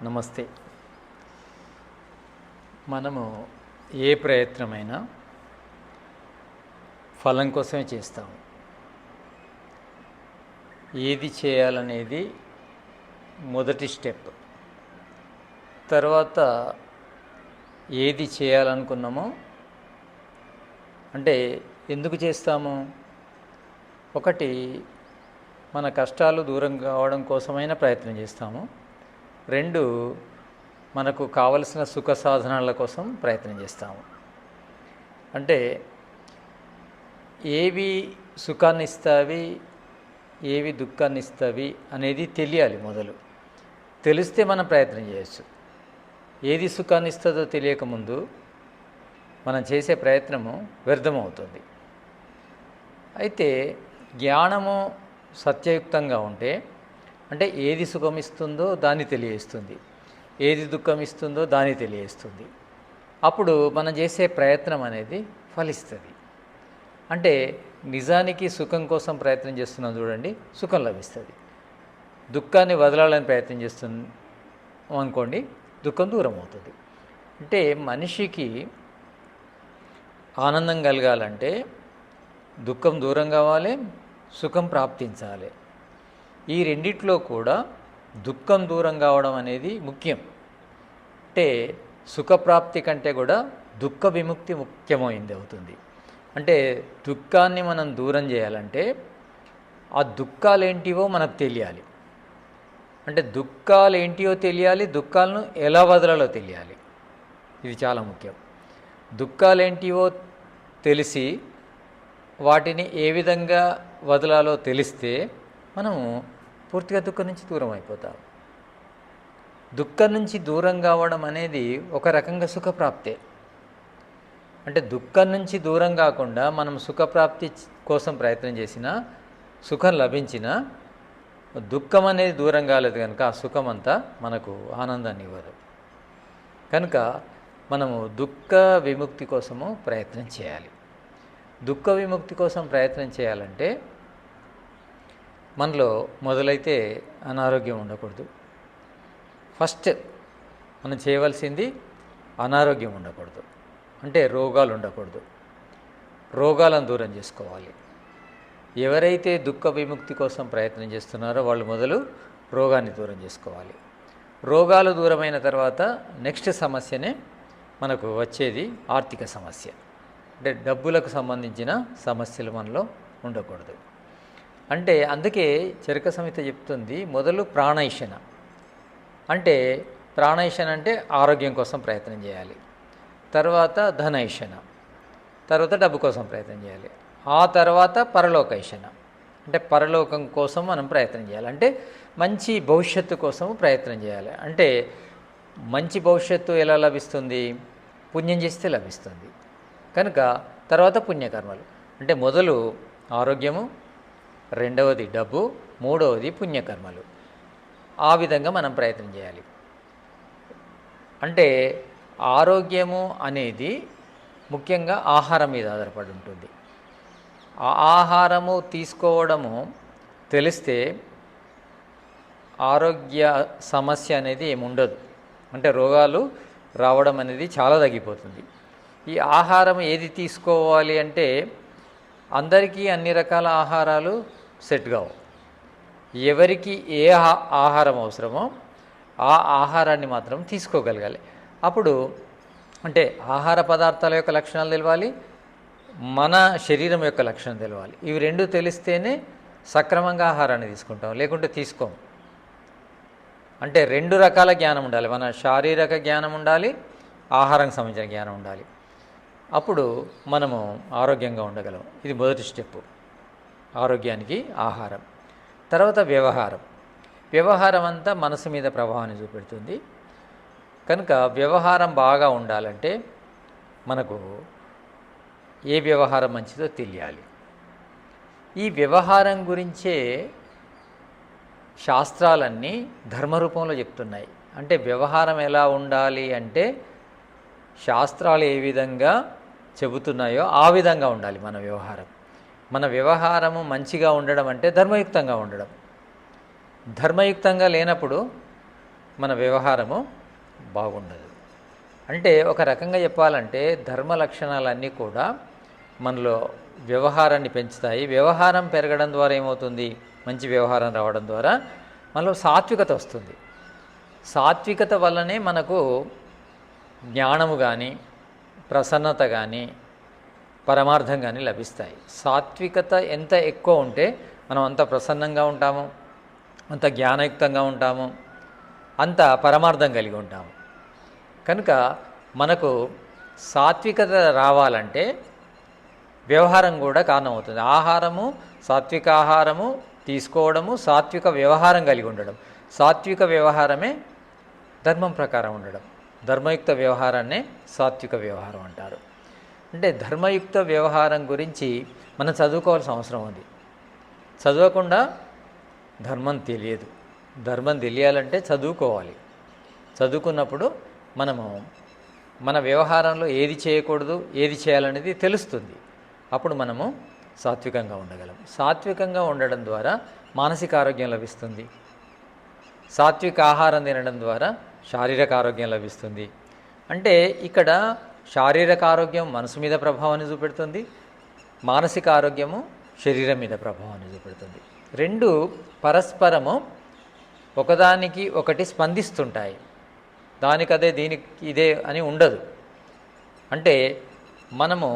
నమస్తే. మనము ఏ ప్రయత్నమైనా ఫలం కోసమే చేస్తాము. ఏది చేయాలనేది మొదటి స్టెప్. తర్వాత ఏది చేయాలనుకున్నామో అంటే ఎందుకు చేస్తాము? ఒకటి, మన కష్టాలు దూరం కావడం కోసమైనా ప్రయత్నం చేస్తాము. రెండు, మనకు కావలసిన సుఖ సాధనాల కోసం ప్రయత్నం చేస్తాము. అంటే ఏవి సుఖాన్ని ఇస్తావి, ఏవి దుఃఖాన్ని ఇస్తావి అనేది తెలియాలి. మొదలు తెలిస్తే మనం ప్రయత్నం చేయొచ్చు. ఏది సుఖాన్ని ఇస్తుందో తెలియకముందు మనం చేసే ప్రయత్నము వ్యర్థమవుతుంది. అయితే జ్ఞానము సత్యయుక్తంగా ఉంటే, అంటే ఏది సుఖం ఇస్తుందో దాన్ని తెలియజేస్తుంది, ఏది దుఃఖం ఇస్తుందో దాన్ని తెలియజేస్తుంది. అప్పుడు మనం చేసే ప్రయత్నం అనేది ఫలిస్తుంది. అంటే నిజానికి సుఖం కోసం ప్రయత్నం చేస్తున్నాం చూడండి, సుఖం లభిస్తుంది. దుఃఖాన్ని వదలాలని ప్రయత్నం చేస్తున్నాం అనుకోండి, దుఃఖం దూరం అవుతుంది. అంటే మనిషికి ఆనందం కలగాలంటే దుఃఖం దూరం కావాలి, సుఖం ప్రాప్తించాలి. ఈ రెండిట్లో కూడా దుఃఖం దూరం కావడం అనేది ముఖ్యం. అంటే సుఖప్రాప్తి కంటే కూడా దుఃఖ విముక్తి ముఖ్యమైనది అవుతుంది. అంటే దుఃఖాన్ని మనం దూరం చేయాలంటే ఆ దుఃఖాలు ఏంటివో మనకు తెలియాలి. అంటే దుఃఖాలు ఏంటివో తెలియాలి, దుఃఖాలను ఎలా వదలాలో తెలియాలి. ఇది చాలా ముఖ్యం. దుఃఖాలు ఏంటివో తెలిసి వాటిని ఏ విధంగా వదలాలో తెలిస్తే మనము పూర్తిగా దుఃఖం నుంచి దూరం అయిపోతాం. దుఃఖం నుంచి దూరం కావడం అనేది ఒక రకంగా సుఖప్రాప్తే. అంటే దుఃఖం నుంచి దూరం కాకుండా మనం సుఖప్రాప్తి కోసం ప్రయత్నం చేసినా, సుఖం లభించినా, దుఃఖం అనేది దూరం కాలేదు కనుక ఆ సుఖం అంతా మనకు ఆనందాన్ని ఇవ్వదు. కనుక మనము దుఃఖ విముక్తి కోసము ప్రయత్నం చేయాలి. దుఃఖ విముక్తి కోసం ప్రయత్నం చేయాలంటే మనలో మొదలైతే అనారోగ్యం ఉండకూడదు. ఫస్ట్ మనం చేయవలసింది అనారోగ్యం ఉండకూడదు. అంటే రోగాలు ఉండకూడదు. రోగాలను దూరం చేసుకోవాలి. ఎవరైతే దుఃఖ విముక్తి కోసం ప్రయత్నం చేస్తున్నారో వాళ్ళు మొదలు రోగాన్ని దూరం చేసుకోవాలి. రోగాలు దూరమైన తర్వాత నెక్స్ట్ సమస్యనే మనకు వచ్చేది ఆర్థిక సమస్య. అంటే డబ్బులకు సంబంధించిన సమస్యలు మనలో ఉండకూడదు. అంటే అందుకే చరక సంహిత చెప్తుంది, మొదలు ప్రాణైషణ. అంటే ప్రాణైషణ అంటే ఆరోగ్యం కోసం ప్రయత్నం చేయాలి. తర్వాత ధనైషణ, తర్వాత డబ్బు కోసం ప్రయత్నం చేయాలి. ఆ తర్వాత పరలోకైషణ, అంటే పరలోకం కోసం మనం ప్రయత్నం చేయాలి. అంటే మంచి భవిష్యత్తు కోసం ప్రయత్నం చేయాలి. అంటే మంచి భవిష్యత్తు ఎలా లభిస్తుంది? పుణ్యం చేస్తే లభిస్తుంది. కనుక తర్వాత పుణ్యకర్మలు. అంటే మొదలు ఆరోగ్యము, రెండవది డబ్బు, మూడవది పుణ్యకర్మలు. ఆ విధంగా మనం ప్రయత్నం చేయాలి. అంటే ఆరోగ్యము అనేది ముఖ్యంగా ఆహారం మీద ఆధారపడి ఉంటుంది. ఆ ఆహారము తీసుకోవడము తెలిస్తే ఆరోగ్య సమస్య అనేది ఏముండదు. అంటే రోగాలు రావడం అనేది చాలా తగ్గిపోతుంది. ఈ ఆహారం ఏది తీసుకోవాలి అంటే అందరికీ అన్ని రకాల ఆహారాలు సెట్ కావు. ఎవరికి ఏ ఆహారం అవసరమో ఆ ఆహారాన్ని మాత్రం తీసుకోగలగాలి. అప్పుడు అంటే ఆహార పదార్థాల యొక్క లక్షణాలు తెలవాలి, మన శరీరం యొక్క లక్షణం తెలవాలి. ఇవి రెండు తెలిస్తేనే సక్రమంగా ఆహారాన్ని తీసుకుంటాం, లేకుంటే తీసుకోం. అంటే రెండు రకాల జ్ఞానం ఉండాలి. మన శారీరక జ్ఞానం ఉండాలి, ఆహారానికి సంబంధించిన జ్ఞానం ఉండాలి. అప్పుడు మనము ఆరోగ్యంగా ఉండగలం. ఇది మొదటి స్టెప్, ఆరోగ్యానికి ఆహారం. తర్వాత వ్యవహారం. వ్యవహారం అంతా మనసు మీద ప్రభావాన్ని చూపెడుతుంది. కనుక వ్యవహారం బాగా ఉండాలంటే మనకు ఏ వ్యవహారం మంచిదో తెలియాలి. ఈ వ్యవహారం గురించే శాస్త్రాలన్నీ ధర్మరూపంలో చెప్తున్నాయి. అంటే వ్యవహారం ఎలా ఉండాలి అంటే శాస్త్రాలు ఏ విధంగా చెబుతున్నాయో ఆ విధంగా ఉండాలి మన వ్యవహారం. మన వ్యవహారము మంచిగా ఉండడం అంటే ధర్మయుక్తంగా ఉండడం. ధర్మయుక్తంగా లేనప్పుడు మన వ్యవహారము బాగుండదు. అంటే ఒక రకంగా చెప్పాలంటే ధర్మ లక్షణాలన్నీ కూడా మనలో వ్యవహారాన్ని పెంచుతాయి. వ్యవహారం పెరగడం ద్వారా ఏమవుతుంది, మంచి వ్యవహారం రావడం ద్వారా మనలో సాత్వికత వస్తుంది. సాత్వికత వల్లనే మనకు జ్ఞానము కానీ, ప్రసన్నత కానీ, పరమార్థం కానీ లభిస్తాయి. సాత్వికత ఎంత ఎక్కువ ఉంటే మనం అంత ప్రసన్నంగా ఉంటాము, అంత జ్ఞానయుక్తంగా ఉంటాము, అంత పరమార్థం కలిగి ఉంటాము. కనుక మనకు సాత్వికత రావాలంటే వ్యవహారం కూడా కారణమవుతుంది. ఆహారము, సాత్విక ఆహారము తీసుకోవడము, సాత్విక వ్యవహారం కలిగి ఉండడం. సాత్విక వ్యవహారమే ధర్మం ప్రకారం ఉండడం. ధర్మయుక్త వ్యవహారాన్నే సాత్విక వ్యవహారం అంటారు. అంటే ధర్మయుక్త వ్యవహారం గురించి మనం చదువుకోవాల్సిన అవసరం ఉంది. చదవకుండా ధర్మం తెలియదు. ధర్మం తెలియాలంటే చదువుకోవాలి. చదువుకున్నప్పుడు మనము మన వ్యవహారంలో ఏది చేయకూడదు, ఏది చేయాలనేది తెలుస్తుంది. అప్పుడు మనము సాత్వికంగా ఉండగలం. సాత్వికంగా ఉండడం ద్వారా మానసిక ఆరోగ్యం లభిస్తుంది. సాత్విక ఆహారం తినడం ద్వారా శారీరక ఆరోగ్యం లభిస్తుంది. అంటే ఇక్కడ శారీరక ఆరోగ్యం మనసు మీద ప్రభావాన్ని చూపెడుతుంది, మానసిక ఆరోగ్యము శరీరం మీద ప్రభావాన్ని చూపెడుతుంది. రెండు పరస్పరము ఒకదానికి ఒకటి స్పందిస్తుంటాయి. దానికదే దీనికి ఇదే అని ఉండదు. అంటే మనము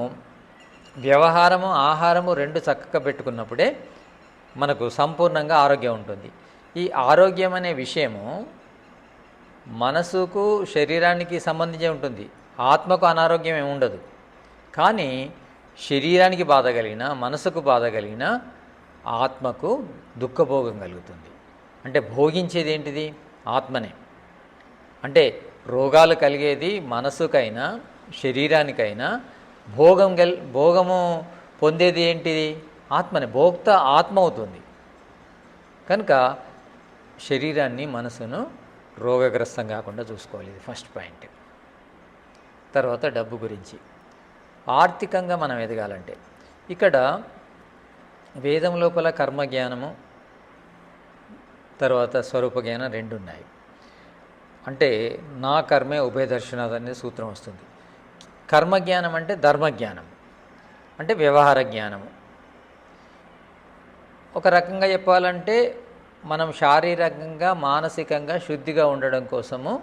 వ్యవహారము, ఆహారము రెండు చక్కగా పెట్టుకున్నప్పుడే మనకు సంపూర్ణంగా ఆరోగ్యం ఉంటుంది. ఈ ఆరోగ్యం అనే విషయము మనసుకు, శరీరానికి సంబంధించి ఉంటుంది. ఆత్మకు అనారోగ్యం ఏమి ఉండదు. కానీ శరీరానికి బాధ కలిగిన, మనసుకు బాధ కలిగిన ఆత్మకు దుఃఖభోగం కలుగుతుంది. అంటే భోగించేది ఏంటిది? ఆత్మనే. అంటే రోగాలు కలిగేది మనసుకైనా శరీరానికైనా, భోగము పొందేది ఏంటిది? ఆత్మనే. భోక్త ఆత్మ అవుతుంది. కనుక శరీరాన్ని, మనసును రోగగ్రస్తం కాకుండా చూసుకోవాలి. ఇది ఫస్ట్ పాయింట్. తర్వాత డబ్బు గురించి. ఆర్థికంగా మనం ఎదగాలంటే ఇక్కడ వేదం లోపల కర్మజ్ఞానము, తర్వాత స్వరూప జ్ఞానం రెండు ఉన్నాయి. అంటే నా కర్మే ఉభయదర్శనాథ్ అనే సూత్రం వస్తుంది. కర్మజ్ఞానం అంటే ధర్మజ్ఞానం, అంటే వ్యవహార జ్ఞానము. ఒక రకంగా చెప్పాలంటే మనం శారీరకంగా, మానసికంగా శుద్ధిగా ఉండడం కోసము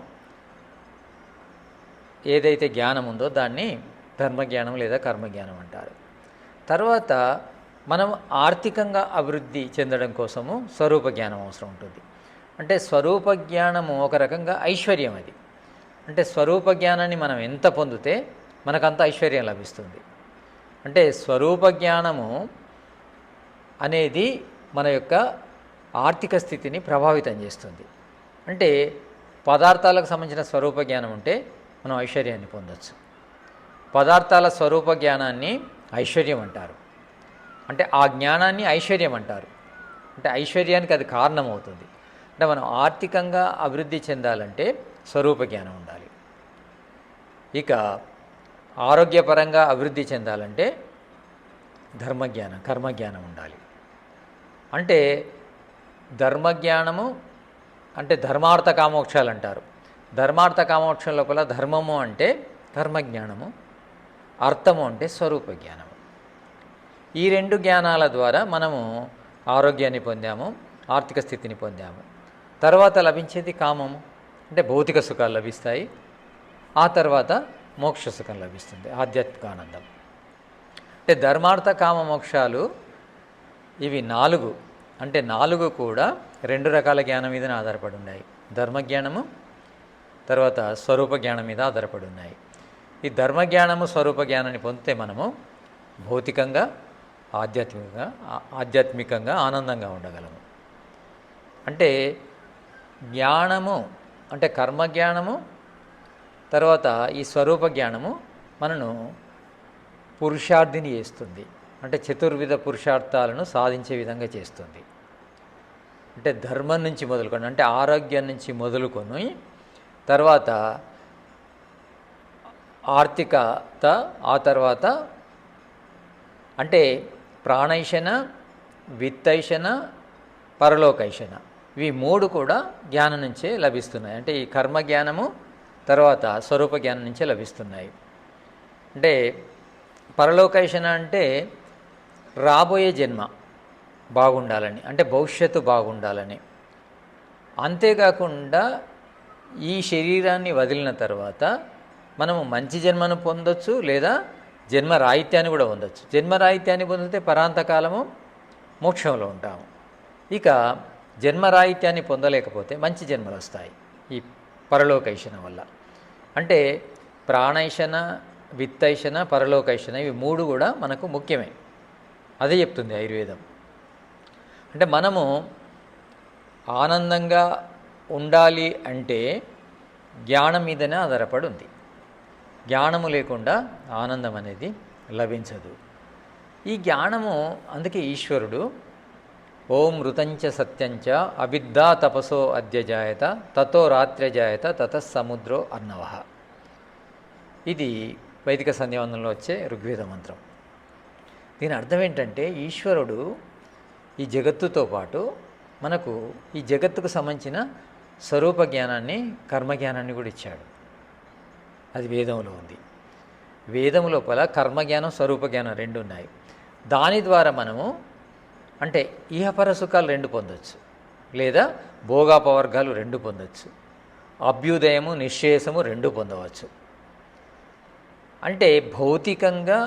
ఏదైతే జ్ఞానం ఉందో దాన్ని ధర్మజ్ఞానం లేదా కర్మజ్ఞానం అంటారు. తర్వాత మనం ఆర్థికంగా అభివృద్ధి చెందడం కోసము స్వరూప జ్ఞానం అవసరం ఉంటుంది. అంటే స్వరూప జ్ఞానము ఒక రకంగా ఐశ్వర్యం. అది అంటే స్వరూప జ్ఞానాన్ని మనం ఎంత పొందితే మనకంత ఐశ్వర్యం లభిస్తుంది. అంటే స్వరూప జ్ఞానము అనేది మన యొక్క ఆర్థిక స్థితిని ప్రభావితం చేస్తుంది. అంటే పదార్థాలకు సంబంధించిన స్వరూప జ్ఞానం ఉంటే మనం ఐశ్వర్యాన్ని పొందవచ్చు. పదార్థాల స్వరూప జ్ఞానాన్ని ఐశ్వర్యం అంటారు. అంటే ఆ జ్ఞానాన్ని ఐశ్వర్యం అంటారు. అంటే ఐశ్వర్యానికి అది కారణమవుతుంది. అంటే మనం ఆర్థికంగా అభివృద్ధి చెందాలంటే స్వరూప జ్ఞానం ఉండాలి. ఇక ఆరోగ్యపరంగా అభివృద్ధి చెందాలంటే ధర్మజ్ఞానం, కర్మజ్ఞానం ఉండాలి. అంటే ధర్మజ్ఞానము అంటే ధర్మార్థ కామోక్షాలు అంటారు. ధర్మార్థ కామోక్షం లోపల ధర్మము అంటే ధర్మజ్ఞానము, అర్థము అంటే స్వరూప జ్ఞానము. ఈ రెండు జ్ఞానాల ద్వారా మనము ఆరోగ్యాన్ని పొందాము, ఆర్థిక స్థితిని పొందాము. తర్వాత లభించేది కామము, అంటే భౌతిక సుఖాలు లభిస్తాయి. ఆ తర్వాత మోక్ష సుఖం లభిస్తుంది, ఆధ్యాత్మిక ఆనందం. అంటే ధర్మార్థ కామ మోక్షాలు ఇవి నాలుగు. అంటే నాలుగు కూడా రెండు రకాల జ్ఞానం మీదనే ఆధారపడి ఉన్నాయి. ధర్మజ్ఞానము, తర్వాత స్వరూప జ్ఞానం మీద ఆధారపడి ఉన్నాయి. ఈ ధర్మజ్ఞానము, స్వరూప జ్ఞానాన్ని పొందితే మనము భౌతికంగా, ఆధ్యాత్మికంగా ఆనందంగా ఉండగలము. అంటే జ్ఞానము అంటే కర్మజ్ఞానము, తర్వాత ఈ స్వరూప జ్ఞానము మనను పురుషార్థిని చేస్తుంది. అంటే చతుర్విధ పురుషార్థాలను సాధించే విధంగా చేస్తుంది. అంటే ధర్మం నుంచి మొదలుకొని, అంటే ఆరోగ్యం నుంచి మొదలుకొని, తర్వాత ఆర్థికత, ఆ తర్వాత అంటే ప్రాణైషణ, విత్తైషణ, పరలోకైషణ, ఇవి మూడు కూడా జ్ఞానం నుంచే లభిస్తున్నాయి. అంటే ఈ కర్మ జ్ఞానము తర్వాత స్వరూప జ్ఞానం నుంచే లభిస్తున్నాయి. అంటే పరలోకైషణ అంటే రాబోయే జన్మ బాగుండాలని, అంటే భవిష్యత్తు బాగుండాలని. అంతేకాకుండా ఈ శరీరాన్ని వదిలిన తర్వాత మనము మంచి జన్మను పొందొచ్చు, లేదా జన్మరాహిత్యాన్ని కూడా పొందొచ్చు. జన్మరాహిత్యాన్ని పొందితే పరాంతకాలము మోక్షంలో ఉంటాము. ఇక జన్మరాహిత్యాన్ని పొందలేకపోతే మంచి జన్మలు వస్తాయి ఈ పరలోకైషణ వల్ల. అంటే ప్రాణైషణ, విత్తైషణ, పరలోకైషణ ఇవి మూడు కూడా మనకు ముఖ్యమే. అదే చెప్తుంది ఆయుర్వేదం. అంటే మనము ఆనందంగా ఉండాలి అంటే జ్ఞానం మీదనే ఆధారపడి ఉంది. జ్ఞానము లేకుండా ఆనందం అనేది లభించదు. ఈ జ్ఞానము అందుకే ఈశ్వరుడు ఓం ఋతంచ సత్యంచ అవిద్యా తపసో అద్యజాయత తతో రాత్ర్యజాయత తతస్సముద్రో అర్ణవ. ఇది వైదిక సంధ్యావందనంలో వచ్చే ఋగ్వేద మంత్రం. దీని అర్థం ఏంటంటే ఈశ్వరుడు ఈ జగత్తుతో పాటు మనకు ఈ జగత్తుకు సంబంధించిన స్వరూప జ్ఞానాన్ని, కర్మజ్ఞానాన్ని కూడా ఇచ్చాడు. అది వేదంలో ఉంది. వేదం లోపల కర్మజ్ఞానం, స్వరూప జ్ఞానం రెండు ఉన్నాయి. దాని ద్వారా మనము అంటే ఇహపర సుఖాలు రెండు పొందొచ్చు, లేదా భోగాపవర్గాలు రెండు పొందొచ్చు, అభ్యుదయము, నిశ్చేయసము రెండు పొందవచ్చు. అంటే భౌతికంగా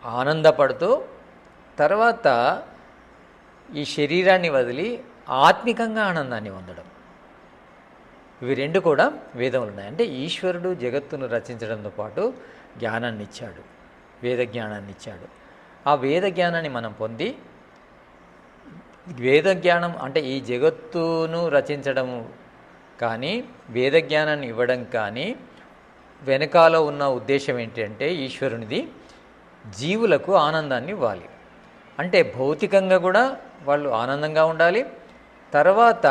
ఆనందపడుతూ తర్వాత ఈ శరీరాన్ని వదిలి ఆత్మికంగా ఆనందాన్ని పొందడం, ఇవి రెండు కూడా వేదములు ఉన్నాయి. అంటే ఈశ్వరుడు జగత్తును రచించడంతో పాటు జ్ఞానాన్ని ఇచ్చాడు, వేద జ్ఞానాన్ని ఇచ్చాడు. ఆ వేద జ్ఞానాన్ని మనం పొంది వేద జ్ఞానం అంటే ఈ జగత్తును రచించడము కానీ, వేద జ్ఞానాన్ని ఇవ్వడం కానీ వెనకాల ఉన్న ఉద్దేశం ఏంటంటే ఈశ్వరునిది జీవులకు ఆనందాన్ని ఇవ్వాలి. అంటే భౌతికంగా కూడా వాళ్ళు ఆనందంగా ఉండాలి, తర్వాత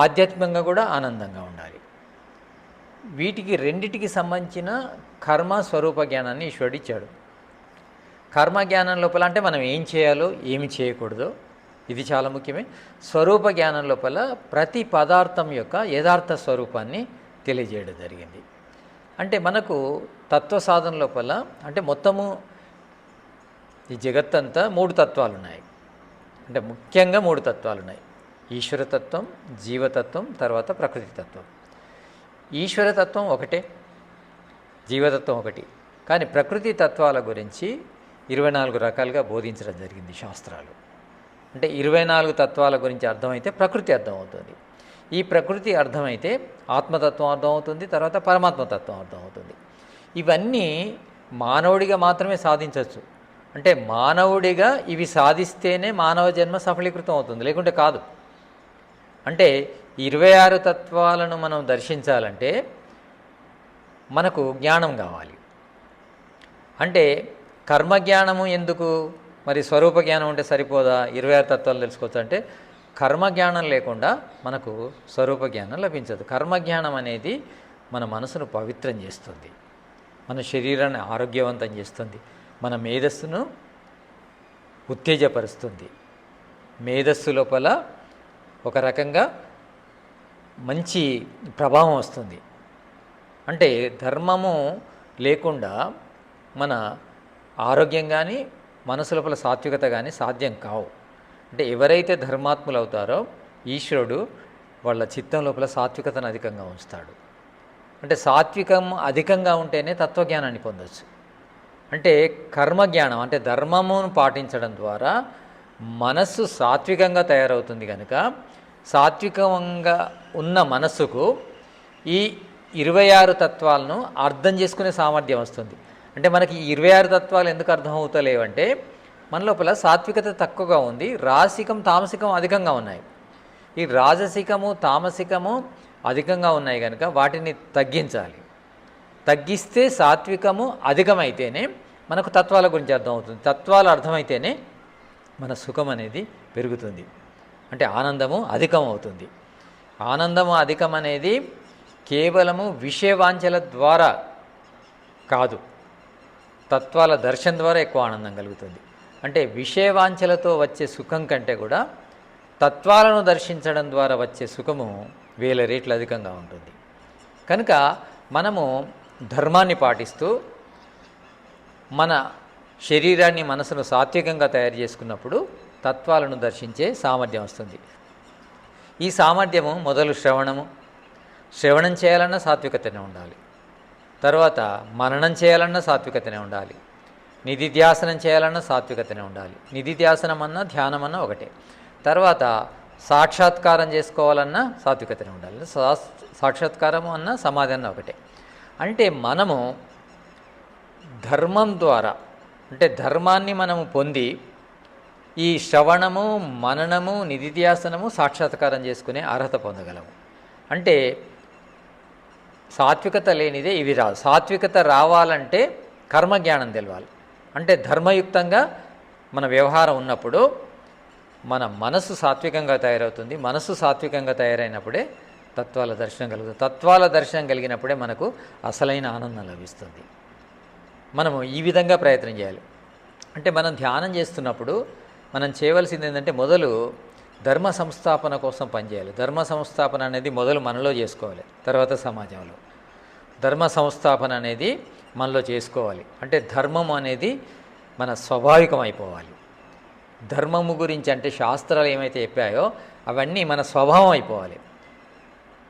ఆధ్యాత్మికంగా కూడా ఆనందంగా ఉండాలి. వీటికి రెండిటికి సంబంధించిన కర్మ స్వరూప జ్ఞానాన్ని ఈశ్వరుడు ఇచ్చాడు. కర్మ జ్ఞానం లోపల అంటే మనం ఏం చేయాలో ఏమి చేయకూడదో ఇది చాలా ముఖ్యమే. స్వరూప జ్ఞానం లోపల ప్రతి పదార్థం యొక్క యథార్థ స్వరూపాన్ని తెలియజేయడం జరిగింది. అంటే మనకు తత్వ సాధన లోపల అంటే మొత్తము ఈ జగత్తంతా మూడు తత్వాలు ఉన్నాయి. అంటే ముఖ్యంగా మూడు తత్వాలు ఉన్నాయి: ఈశ్వరతత్వం, జీవతత్వం, తర్వాత ప్రకృతి తత్వం. ఈశ్వరతత్వం ఒకటే, జీవతత్వం ఒకటి. కానీ ప్రకృతి తత్వాల గురించి 24 రకాలుగా బోధించడం జరిగింది శాస్త్రాలు. అంటే 24 తత్వాల గురించి అర్థమైతే ప్రకృతి అర్థమవుతుంది. ఈ ప్రకృతి అర్థమైతే ఆత్మతత్వం అర్థమవుతుంది, తర్వాత పరమాత్మతత్వం అర్థమవుతుంది. ఇవన్నీ మానవుడిగా మాత్రమే సాధించవచ్చు. అంటే మానవుడిగా ఇవి సాధిస్తేనే మానవ జన్మ సఫలీకృతం అవుతుంది, లేకుంటే కాదు. అంటే 26 తత్వాలను మనం దర్శించాలంటే మనకు జ్ఞానం కావాలి. అంటే కర్మజ్ఞానము ఎందుకు? మరి స్వరూప జ్ఞానం ఉంటే సరిపోదా? 26 తత్వాలు తెలుసుకోవచ్చు అంటే కర్మజ్ఞానం లేకుండా మనకు స్వరూప జ్ఞానం లభించదు. కర్మజ్ఞానం అనేది మన మనసును పవిత్రం చేస్తుంది, మన శరీరాన్ని ఆరోగ్యవంతం చేస్తుంది, మన మేధస్సును ఉత్తేజపరుస్తుంది. మేధస్సు లోపల ఒక రకంగా మంచి ప్రభావం వస్తుంది. అంటే ధర్మము లేకుండా మన ఆరోగ్యం కానీ మనసు లోపల సాత్వికత కానీ సాధ్యం కావు. అంటే ఎవరైతే ధర్మాత్ములు అవుతారో ఈశ్వరుడు వాళ్ళ చిత్తం లోపల సాత్వికతను అధికంగా ఉంచుతాడు. అంటే సాత్వికం అధికంగా ఉంటేనే తత్వజ్ఞానాన్ని పొందవచ్చు. అంటే కర్మజ్ఞానం అంటే ధర్మమును పాటించడం ద్వారా మనస్సు సాత్వికంగా తయారవుతుంది. కనుక సాత్వికంగా ఉన్న మనస్సుకు ఈ 26 తత్వాలను అర్థం చేసుకునే సామర్థ్యం వస్తుంది. అంటే మనకి 26 తత్వాలు ఎందుకు అర్థం అవుతలేవంటే మన లోపల సాత్వికత తక్కువగా ఉంది, రాసికం తామసికం అధికంగా ఉన్నాయి. ఈ రాజసికము తామసికము అధికంగా ఉన్నాయి కనుక వాటిని తగ్గించాలి. తగ్గిస్తే సాత్వికము అధికమైతేనే మనకు తత్వాల గురించి అర్థమవుతుంది. తత్వాలు అర్థమైతేనే మన సుఖం అనేది పెరుగుతుంది, అంటే ఆనందము అధికం అవుతుంది. ఆనందము అధికం అనేది కేవలము విషయవాంఛల ద్వారా కాదు, తత్వాల దర్శనం ద్వారా ఎక్కువ ఆనందం కలుగుతుంది. అంటే విషయవాంఛలతో వచ్చే సుఖం కంటే కూడా తత్వాలను దర్శించడం ద్వారా వచ్చే సుఖము వేల రెట్లు అధికంగా ఉంటుంది. కనుక మనము ధర్మాన్ని పాటిస్తూ మన శరీరాన్ని మనసును సాత్వికంగా తయారు చేసుకున్నప్పుడు తత్వాలను దర్శించే సామర్థ్యం వస్తుంది. ఈ సామర్థ్యము మొదలు శ్రవణం చేయాలన్నా సాత్వికతనే ఉండాలి. తర్వాత మననం చేయాలన్నా సాత్వికతనే ఉండాలి. నిధిధ్యాసనం చేయాలన్నా సాత్వికతనే ఉండాలి. నిధిధ్యాసనం అన్నా ధ్యానం అన్నా ఒకటే. తర్వాత సాక్షాత్కారం చేసుకోవాలన్నా సాత్వికతనే ఉండాలి. సాక్షాత్కారం అన్నా సమాధి అన్నా ఒకటే. అంటే మనము ధర్మం ద్వారా, అంటే ధర్మాన్ని మనము పొంది ఈ శ్రవణము, మననము, నిధిధ్యాసనము సాక్షాత్కారం చేసుకునే అర్హత పొందగలము. అంటే సాత్వికత లేనిదే ఇవి రావు. సాత్వికత రావాలంటే కర్మజ్ఞానం తెలవాలి. అంటే ధర్మయుక్తంగా మన వ్యవహారం ఉన్నప్పుడు మన మనసు సాత్వికంగా తయారవుతుంది. మనసు సాత్వికంగా తయారైనప్పుడే తత్వాల దర్శనం కలుగుతుంది. తత్వాల దర్శనం కలిగినప్పుడే మనకు అసలైన ఆనందం లభిస్తుంది. మనము ఈ విధంగా ప్రయత్నం చేయాలి. అంటే మనం ధ్యానం చేస్తున్నప్పుడు మనం చేయవలసింది ఏంటంటే మొదలు ధర్మ సంస్థాపన కోసం పనిచేయాలి. ధర్మ సంస్థాపన అనేది మొదలు మనలో చేసుకోవాలి, తర్వాత సమాజంలో. ధర్మ సంస్థాపన అనేది మనలో చేసుకోవాలి. అంటే ధర్మం అనేది మన స్వాభావికం అయిపోవాలి. ధర్మము గురించి అంటే శాస్త్రాలు ఏమైతే చెప్పాయో అవన్నీ మన స్వభావం అయిపోవాలి.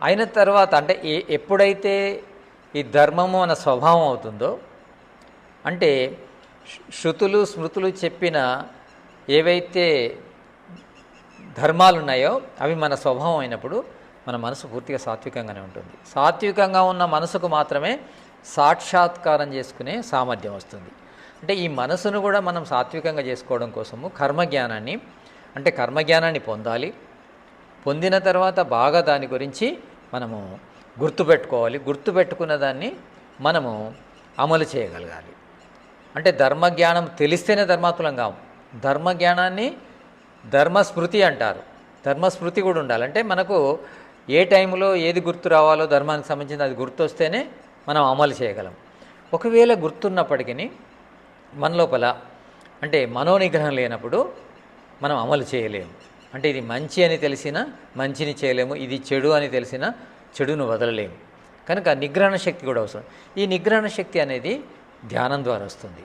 అయిన తర్వాత అంటే ఎప్పుడైతే ఈ ధర్మము మన స్వభావం అవుతుందో, అంటే శృతులు స్మృతులు చెప్పిన ఏవైతే ధర్మాలు ఉన్నాయో అవి మన స్వభావం అయినప్పుడు మన మనసు పూర్తిగా సాత్వికంగానే ఉంటుంది. సాత్వికంగా ఉన్న మనసుకు మాత్రమే సాక్షాత్కారం చేసుకునే సామర్థ్యం వస్తుంది. అంటే ఈ మనసును కూడా మనం సాత్వికంగా చేసుకోవడం కోసము కర్మజ్ఞానాన్ని పొందాలి. పొందిన తర్వాత బాగా దాని గురించి మనము గుర్తుపెట్టుకోవాలి. గుర్తుపెట్టుకున్న దాన్ని మనము అమలు చేయగలగాలి. అంటే ధర్మజ్ఞానం తెలిస్తేనే ధర్మాత్ములం కాము. ధర్మజ్ఞానాన్ని ధర్మస్మృతి అంటారు. ధర్మస్మృతి కూడా ఉండాలి. అంటే మనకు ఏ టైంలో ఏది గుర్తు రావాలో ధర్మానికి సంబంధించి అది గుర్తొస్తేనే మనం అమలు చేయగలం. ఒకవేళ గుర్తున్నప్పటికీ మన లోపల అంటే మనోనిగ్రహం లేనప్పుడు మనం అమలు చేయలేము. అంటే ఇది మంచి అని తెలిసినా మంచిని చేయలేము, ఇది చెడు అని తెలిసినా చెడును వదలలేము. కనుక నిగ్రహణ శక్తి కూడా అవసరం. ఈ నిగ్రహణ శక్తి అనేది ధ్యానం ద్వారా వస్తుంది.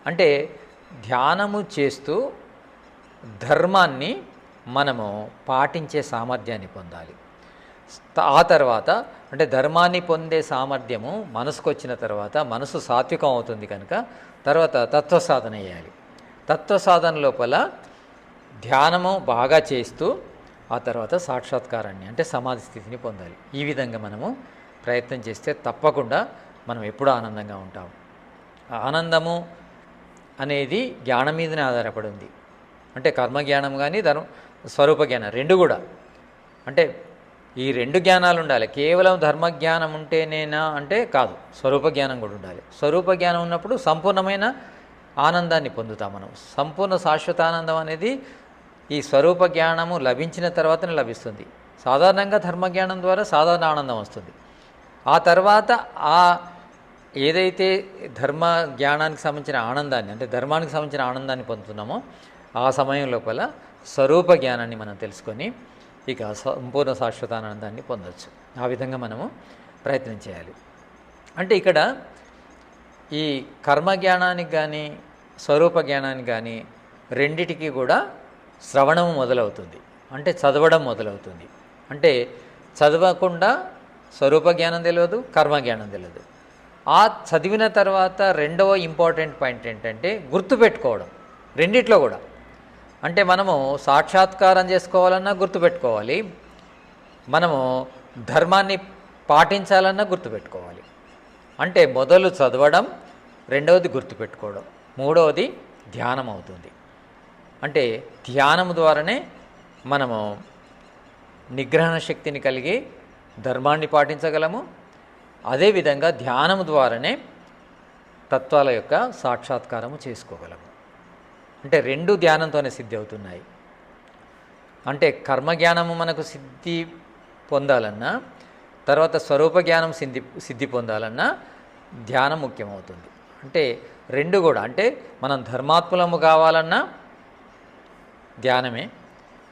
అంటే ధ్యానము చేస్తూ ధర్మాన్ని మనము పాటించే సామర్థ్యాన్ని పొందాలి. ఆ తర్వాత అంటే ధర్మాన్ని పొందే సామర్థ్యము మనసుకు వచ్చిన తర్వాత మనసు సాత్వికం అవుతుంది. కనుక తర్వాత తత్వసాధన చేయాలి. తత్వసాధన లోపల ధ్యానము బాగా చేస్తూ ఆ తర్వాత సాక్షాత్కారాన్ని అంటే సమాధి స్థితిని పొందాలి. ఈ విధంగా మనము ప్రయత్నం చేస్తే తప్పకుండా మనం ఎప్పుడూ ఆనందంగా ఉంటాము. ఆనందము అనేది జ్ఞానం మీదనే ఆధారపడి ఉంది. అంటే కర్మజ్ఞానం కానీ స్వరూప జ్ఞానం రెండు కూడా. అంటే ఈ రెండు జ్ఞానాలు ఉండాలి. కేవలం ధర్మజ్ఞానం ఉంటేనేనా అంటే కాదు, స్వరూప జ్ఞానం కూడా ఉండాలి. స్వరూప జ్ఞానం ఉన్నప్పుడు సంపూర్ణమైన ఆనందాన్ని పొందుతాం మనం. సంపూర్ణ శాశ్వతానందం అనేది ఈ స్వరూప జ్ఞానము లభించిన తర్వాతనే లభిస్తుంది. సాధారణంగా ధర్మజ్ఞానం ద్వారా సాధారణ ఆనందం వస్తుంది. ఆ తర్వాత ఏదైతే ధర్మ జ్ఞానానికి సంబంధించిన ఆనందాన్ని అంటే ధర్మానికి సంబంధించిన ఆనందాన్ని పొందుతున్నామో ఆ సమయం లోపల స్వరూప జ్ఞానాన్ని మనం తెలుసుకొని ఇక సంపూర్ణ శాశ్వతానందాన్ని పొందవచ్చు. ఆ విధంగా మనము ప్రయత్నం చేయాలి. అంటే ఇక్కడ ఈ కర్మజ్ఞానానికి కానీ స్వరూప జ్ఞానానికి కానీ రెండిటికి కూడా శ్రవణము మొదలవుతుంది. అంటే చదవడం మొదలవుతుంది. అంటే చదవకుండా స్వరూప జ్ఞానం తెలియదు, కర్మజ్ఞానం తెలియదు. ఆ చదివిన తర్వాత రెండవ ఇంపార్టెంట్ పాయింట్ ఏంటంటే గుర్తుపెట్టుకోవడం. రెండిట్లో కూడా అంటే మనము సాక్షాత్కారం చేసుకోవాలన్నా గుర్తుపెట్టుకోవాలి, మనము ధర్మాన్ని పాటించాలన్నా గుర్తుపెట్టుకోవాలి. అంటే మొదలు చదవడం, రెండవది గుర్తుపెట్టుకోవడం, మూడవది ధ్యానం అవుతుంది. అంటే ధ్యానం ద్వారానే మనము నిగ్రహణ శక్తిని కలిగి ధర్మాన్ని పాటించగలము. అదేవిధంగా ధ్యానం ద్వారానే తత్వాల యొక్క సాక్షాత్కారము చేసుకోగలము. అంటే రెండు ధ్యానంతోనే సిద్ధి అవుతున్నాయి. అంటే కర్మజ్ఞానము మనకు సిద్ధి పొందాలన్నా తర్వాత స్వరూప జ్ఞానం సిద్ధి పొందాలన్నా ధ్యానం ముఖ్యమవుతుంది. అంటే రెండు కూడా అంటే మనం ధర్మాత్ములము కావాలన్నా ధ్యానమే,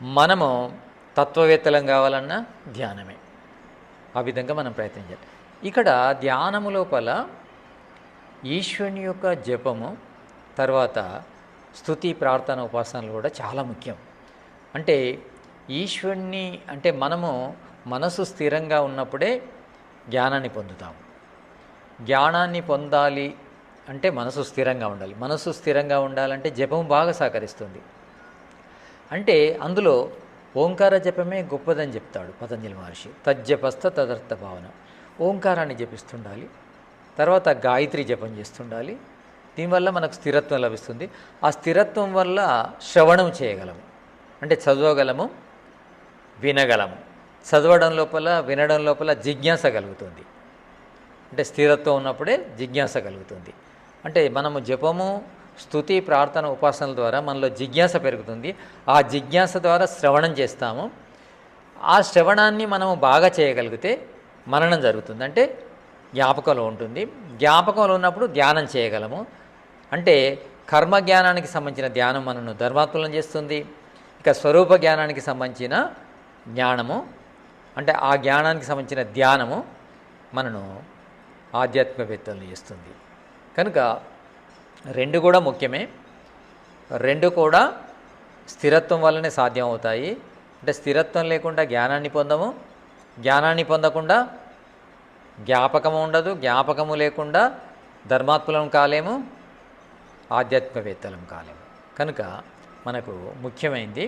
మనము తత్వవేత్తలం కావాలన్నా ధ్యానమే. ఆ విధంగా మనం ప్రయత్నం చేయాలి. ఇక్కడ ధ్యానము లోపల ఈశ్వరుని యొక్క జపము, తర్వాత స్తుతి, ప్రార్థన, ఉపాసనలు కూడా చాలా ముఖ్యం. అంటే ఈశ్వరుని అంటే మనము మనసు స్థిరంగా ఉన్నప్పుడే జ్ఞానాన్ని పొందుతాము. జ్ఞానాన్ని పొందాలి అంటే మనసు స్థిరంగా ఉండాలి. మనసు స్థిరంగా ఉండాలంటే జపం బాగా సహకరిస్తుంది. అంటే అందులో ఓంకార జపమే గొప్పదని చెప్తాడు పతంజలి మహర్షి. తజ్జపస్థ తదర్థ భావన. ఓంకారాన్ని జపిస్తుండాలి, తర్వాత గాయత్రి జపం చేస్తుండాలి. దీనివల్ల మనకు స్థిరత్వం లభిస్తుంది. ఆ స్థిరత్వం వల్ల శ్రవణం చేయగలము, అంటే చదవగలము, వినగలము. చదవడం లోపల, వినడం లోపల జిజ్ఞాస కలుగుతుంది. అంటే స్థిరత్వం ఉన్నప్పుడే జిజ్ఞాస కలుగుతుంది. అంటే మనము జపము, స్తుతి, ప్రార్థన, ఉపాసనల ద్వారా మనలో జిజ్ఞాస పెరుగుతుంది. ఆ జిజ్ఞాస ద్వారా శ్రవణం చేస్తాము. ఆ శ్రవణాన్ని మనము బాగా చేయగలిగితే మననం జరుగుతుంది, అంటే జ్ఞాపకంలో ఉంటుంది. జ్ఞాపకంలో ఉన్నప్పుడు ధ్యానం చేయగలము. అంటే కర్మ జ్ఞానానికి సంబంధించిన ధ్యానం మనను ధర్మాత్మలను చేస్తుంది. ఇక స్వరూప జ్ఞానానికి సంబంధించిన జ్ఞానము, అంటే ఆ జ్ఞానానికి సంబంధించిన ధ్యానము మనను ఆధ్యాత్మికవేత్తలను చేస్తుంది. కనుక రెండు కూడా ముఖ్యమే. రెండు కూడా స్థిరత్వం వల్లనే సాధ్యం అవుతాయి. అంటే స్థిరత్వం లేకుండా జ్ఞానాన్ని పొందము, జ్ఞానాన్ని పొందకుండా జ్ఞాపకము ఉండదు, జ్ఞాపకము లేకుండా ధర్మాత్మలం కాలేము, ఆధ్యాత్మికవేత్తలం కాలేము. కనుక మనకు ముఖ్యమైనది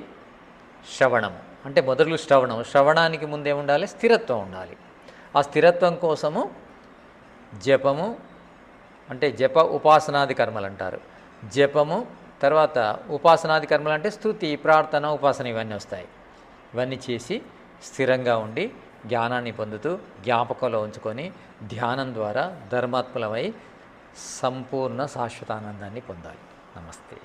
శ్రవణము. అంటే మొదలు శ్రవణం. శ్రవణానికి ముందే ఉండాలి, స్థిరత్వం ఉండాలి. ఆ స్థిరత్వం కోసము జపము, అంటే జప ఉపాసనాది కర్మలు అంటారు. జపము, తర్వాత ఉపాసనాది కర్మలు అంటే స్తుతి, ప్రార్థన, ఉపాసన ఇవన్నీ వస్తాయి. ఇవన్నీ చేసి స్థిరంగా ఉండి జ్ఞానాన్ని పొందుతూ జ్ఞాపకంలో ఉంచుకొని ధ్యానం ద్వారా ధర్మాత్మలమై సంపూర్ణ శాశ్వతానందాన్ని పొందాలి. నమస్తే.